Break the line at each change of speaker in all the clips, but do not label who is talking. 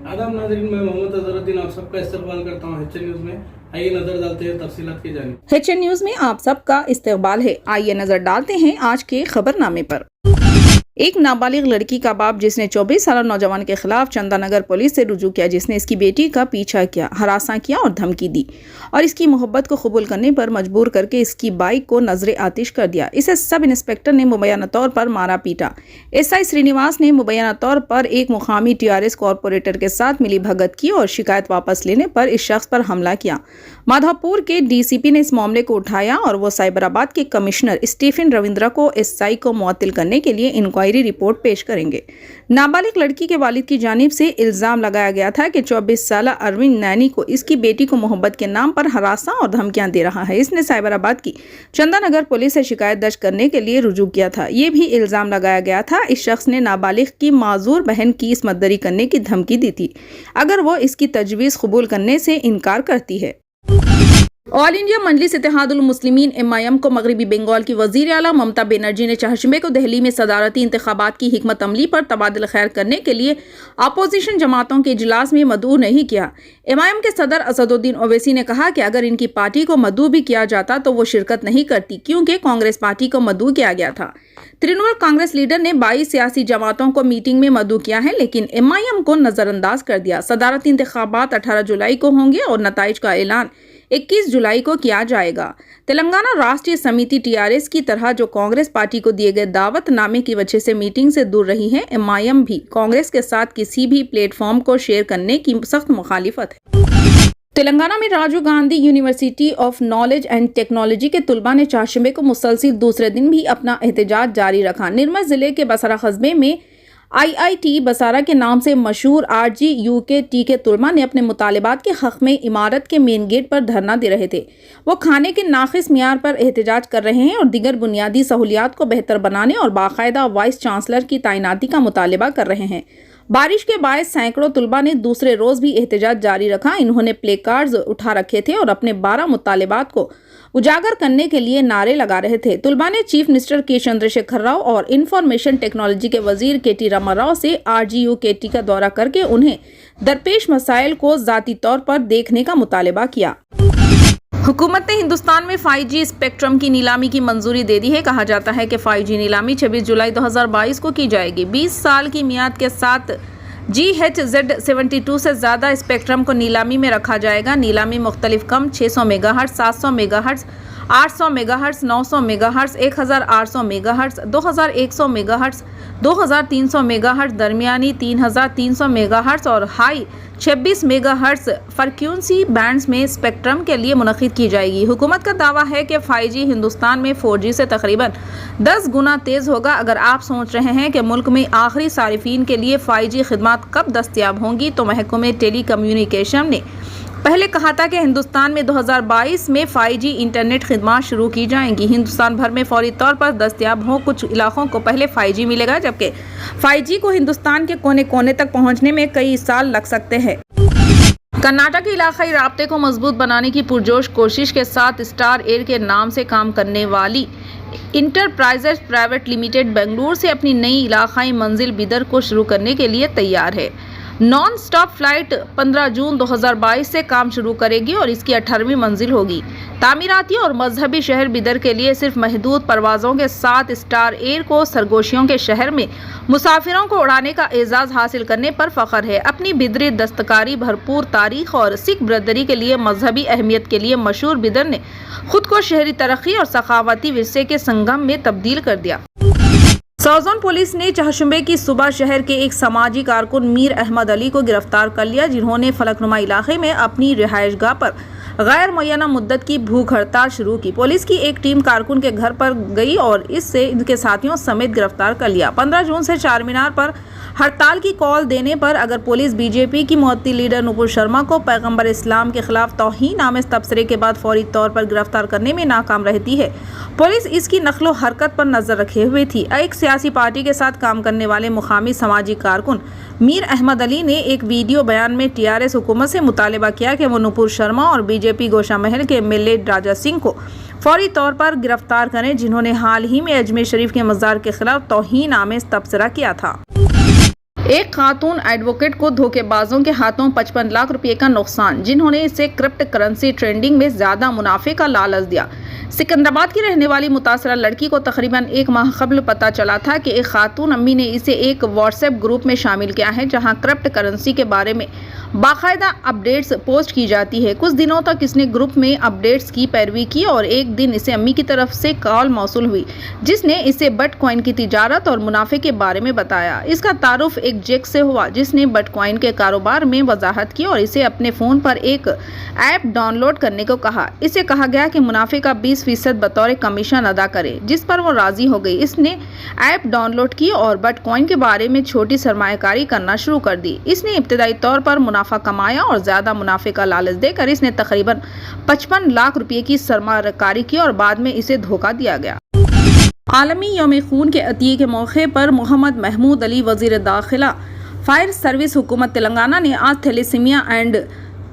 आदाब नाज़रीन, मैं मोहम्मद अजहरुद्दीन आप सबका इस्तकबाल करता हूँ HN न्यूज़ में। आइए नजर डालते हैं तफसीलात की जानिब।
HN न्यूज़ में आप सबका इस्तकबाल है। आइए नजर डालते हैं आज के खबरनामे पर। एक नाबालिग लड़की का बाप जिसने 24 साल नौजवान के खिलाफ चंदानगर पुलिस से रुजू किया, जिसने इसकी बेटी का पीछा किया, हरासा किया और धमकी दी और इसकी मोहब्बत को कबूल करने पर मजबूर करके इसकी बाइक को नजरे आतिश कर दिया। इसे सब इंस्पेक्टर ने मुबैना तौर पर मारा पीटा। SI श्रीनिवास ने मुबैना तौर पर एक मुकामी TRS कॉरपोरेटर के साथ मिली भगत की और शिकायत वापस लेने पर इस शख्स पर हमला किया। माधवपुर के DCP ने इस मामले को उठाया और वो साइबराबाद के कमिश्नर स्टीफन रविंद्रा को SI को मुअत्तिल करने के लिए इंक्वायरी रिपोर्ट पेश करेंगे। नाबालिग लड़की के वालिद की जानिब से इल्जाम लगाया गया था कि 24 साल अरविंद नैनी को इसकी बेटी को मोहब्बत के नाम पर हरासा और धमकियां दे रहा है। इसने साइबराबाद की चंदानगर पुलिस से शिकायत दर्ज करने के लिए रुजू किया था। ये भी इल्जाम लगाया गया था इस शख्स ने नाबालिग की माजूर बहन की इसमत दरी करने की धमकी दी थी अगर वो इसकी तजवीज़ कबूल करने से इनकार करती है। ऑल इंडिया मजलिस इत्तेहादुल मुस्लिमीन MIM को मगरबी बंगाल की वज़ीर आला ममता बनर्जी ने चाहशंबे को दिल्ली में सदारती इंतखाबात की हिकमत अमली पर तबादला खैर करने के लिए अपोजिशन जमातों के इजलास में मदऊ नहीं किया। MIM के सदर असदुद्दीन ओवैसी ने कहा कि अगर इनकी पार्टी को मदऊ भी किया जाता तो वो शिरकत नहीं करती, क्योंकि कांग्रेस पार्टी को मदऊ किया गया था। तृणमूल कांग्रेस लीडर ने 22 सियासी जमातों को मीटिंग में मदऊ किया है, लेकिन MIM को नजरअंदाज कर दिया। सदारती इंतखाबात 18 जुलाई को होंगे और नताइज का ऐलान 21 जुलाई को किया जाएगा। तेलंगाना राष्ट्रीय समिति TRS की तरह जो कांग्रेस पार्टी को दिए गए दावतनामे की वजह से मीटिंग से दूर रही है, MIM भी कांग्रेस के साथ किसी भी प्लेटफॉर्म को शेयर करने की सख्त मुखालिफत है। तेलंगाना में Rajiv Gandhi university of knowledge and technology के तुलबा ने चाहशंबे को मुसलसिल दूसरे दिन भी अपना एहतजाज जारी रखा। निर्मल जिले के बसारा कस्बे में IIT बसारा के नाम से मशहूर RGUKT के तुलबा ने अपने मुतालिबात के हक में इमारत के मेन गेट पर धरना दे रहे थे। वो खाने के नाकिस मियार पर एहतजाज कर रहे हैं और दीगर बुनियादी सहूलियात को बेहतर बनाने और बाकायदा वाइस चांसलर की तैनाती का मुतालिबा कर रहे हैं। बारिश के बायस सैकड़ों तुलबा ने दूसरे रोज भी एहतजाज जारी रखा। इन्होंने प्ले कार्ड्स उठा रखे थे और अपने 12 मुतालिबात को उजागर करने के लिए नारे लगा रहे थे। तुलबा ने चीफ मिनिस्टर के चंद्रशेखर राव और इंफॉर्मेशन टेक्नोलॉजी के वजीर KT रामाराव से RGUKT का दौरा करके उन्हें दरपेश मसाइल को जाती तौर पर देखने का मुतालिबा किया। हुकूमत ने हिंदुस्तान में 5G स्पेक्ट्रम की नीलामी की मंजूरी दे दी है। कहा जाता है कि 5G नीलामी 26 जुलाई 2022 को की जाएगी। 20 साल की मियाद के साथ GHz-72 से ज़्यादा स्पेक्ट्रम को नीलामी में रखा जाएगा। नीलामी मुख्तलिफ कम 600 megahertz, 700 megahertz, 800 megahertz, 900 megahertz, 1800 megahertz, 2100 megahertz, 2300 megahertz, दरमियानी 3300 मेगाहर्ट्ज़ और हाई 26 मेगाहर्ट्ज़ फ्रीक्वेंसी बैंड्स में स्पेक्ट्रम के लिए मुनक़िद की जाएगी। हुकूमत का दावा है कि 5G हिंदुस्तान में 4G से तकरीबन 10 गुना तेज़ होगा। अगर आप सोच रहे हैं कि मुल्क में आखिरी सारिफीन के लिए 5G खिदमात कब दस्तयाब होंगी, तो महकमे टेली कम्युनिकेशन ने पहले कहा था कि हिंदुस्तान में 2022 में 5G इंटरनेट खिदमात शुरू की जाएंगी। हिंदुस्तान भर में फौरी तौर पर दस्तयाब हो। कुछ इलाकों को पहले 5G मिलेगा, जबकि 5G को हिंदुस्तान के कोने कोने तक पहुंचने में कई साल लग सकते हैं। कर्नाटक के इलाकाई राब्ते को मजबूत बनाने की पुरजोश कोशिश के साथ स्टार एयर के नाम से काम करने वाली इंटरप्राइजेज प्राइवेट लिमिटेड बेंगलुरु से अपनी नई इलाकाई मंजिल बिदर को शुरू करने के लिए तैयार है। नॉन स्टॉप फ्लाइट 15 जून 2022 से काम शुरू करेगी और इसकी 18वीं मंजिल होगी। तामीराती और मजहबी शहर बिदर के लिए सिर्फ महदूद परवाज़ों के साथ स्टार एयर को सरगोशियों के शहर में मुसाफिरों को उड़ाने का एजाज़ हासिल करने पर फ़ख्र है। अपनी बिदरी दस्तकारी, भरपूर तारीख और सिख बरदरी के लिए मजहबी अहमियत के लिए मशहूर बिदर ने खुद को शहरी तरक्की और सखावती विरसे के संगम में तब्दील कर दिया। सौजोन पुलिस ने चाहशंबे की सुबह शहर के एक समाजी कारकुन मीर अहमद अली को गिरफ्तार कर लिया, जिन्होंने फलकनुमा इलाके में अपनी रिहाइशगाह पर गैर मुय्यना मुद्दत की भूख हड़ताल शुरू की। पुलिस की एक टीम कारकुन के घर पर गई और इससे इनके साथियों समेत गिरफ्तार कर लिया। 15 जून से चार मीनार पर हड़ताल की कॉल देने पर अगर पुलिस बीजेपी की मुअत्तिल लीडर नुपुर शर्मा को पैगंबर इस्लाम के खिलाफ तौहीन आमेज तबसरे के बाद फौरी तौर पर गिरफ्तार करने में नाकाम रहती है, पुलिस इसकी नकलो हरकत पर नजर रखे हुए थी। एक सियासी पार्टी के साथ काम करने वाले मुकामी समाजी कारकुन मीर अहमद अली ने एक वीडियो बयान में टीआरएस हुकूमत से मुतालिबा किया कि वो नुपुर शर्मा और बीजेपी गोशा महल के एमएलए राजा सिंह को फौरी तौर पर गिरफ्तार करें, जिन्होंने हाल ही में अजमेर शरीफ के मज़ार के खिलाफ तौहीन आमेज तबसरा किया था। एक खातून एडवोकेट को धोखेबाजों के हाथों 55 लाख रुपए का नुकसान, जिन्होंने इसे क्रिप्टो करेंसी ट्रेडिंग में ज्यादा मुनाफे का लालच दिया। सिकंदराबाद की रहने वाली मुतासरा लड़की को तकरीबन एक माह कबल पता चला था कि एक खातून अम्मी ने इसे एक व्हाट्सएप ग्रुप में शामिल किया है, जहां क्रिप्टो करेंसी के बारे में बाकायदा अपडेट्स पोस्ट की जाती है। कुछ दिनों तक इसने ग्रुप में अपडेट्स की पैरवी की और एक दिन इसे अम्मी की तरफ से कॉल मौसूल हुई, जिसने इसे बिटकॉइन की तिजारत और मुनाफे के बारे में बताया। इसका तारुफ एक जेक से हुआ, जिसने बिटकॉइन के कारोबार में वजाहत की और इसे अपने फ़ोन पर एक ऐप डाउनलोड करने को कहा। इसे कहा गया कि मुनाफे का 20% बतौर कमीशन अदा करे, जिस पर वो राजी हो गई। इसने ऐप डाउनलोड की और बिटकॉइन के बारे में छोटी सरमायाकारी करना शुरू कर दी। इसने इब्तदाई तौर पर मुनाफा कमाया और ज़्यादा मुनाफे का लालच देकर इसने तकरीबन 55 लाख रुपए की सरमायाकारी की और बाद में इसे धोखा दिया गया। आलमी यौम खून के अतिये के मौके पर मोहम्मद महमूद अली वज़ीर दाखिला फायर सर्विस हुकूमत तेलंगाना ने आज थैलेसीमिया एंड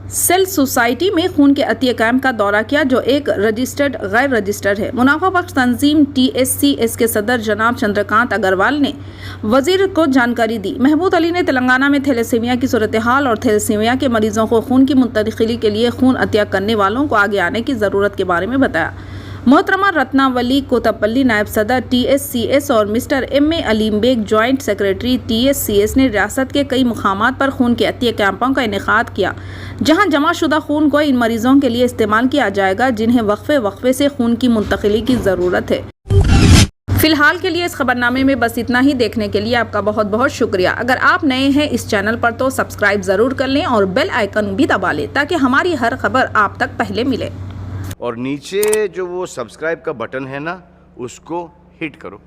सेल सोसाइटी में खून के अतिये कैंप का दौरा किया, जो एक रजिस्टर्ड गैर रजिस्टर्ड है। मुनाफा बख्श तंजीम TSCS के सदर जनाब चंद्रकांत अग्रवाल ने वजीर को जानकारी दी। महमूद अली ने तेलंगाना में थैलेसीमिया की सूरत हाल और थैलेसीमिया के मरीजों को खून की मुंतकिली के लिए खून अतिया करने वालों को आगे आने की ज़रूरत के बारे में बताया। मोहतरमा रत्नावली कोतापल्ली नायब सदर TSCS और mister MA Aleem Baig joint secretary TSCS ने रियासत के कई मुकामात पर खून के अतिये कैंपों का इनेकाद किया, जहां जमा शुदा खून को इन मरीजों के लिए इस्तेमाल किया जाएगा जिन्हें वक्फे से खून की मुंतकिली की ज़रूरत है। फिलहाल के लिए इस खबरनामे में बस इतना ही। देखने के लिए आपका बहुत बहुत शुक्रिया। अगर आप नए हैं इस चैनल पर तो सब्सक्राइब ज़रूर कर लें और बेल आइकन भी दबा लें, ताकि हमारी हर खबर आप तक पहले मिले।
और नीचे जो वो सब्सक्राइब का बटन है ना, उसको हिट करो।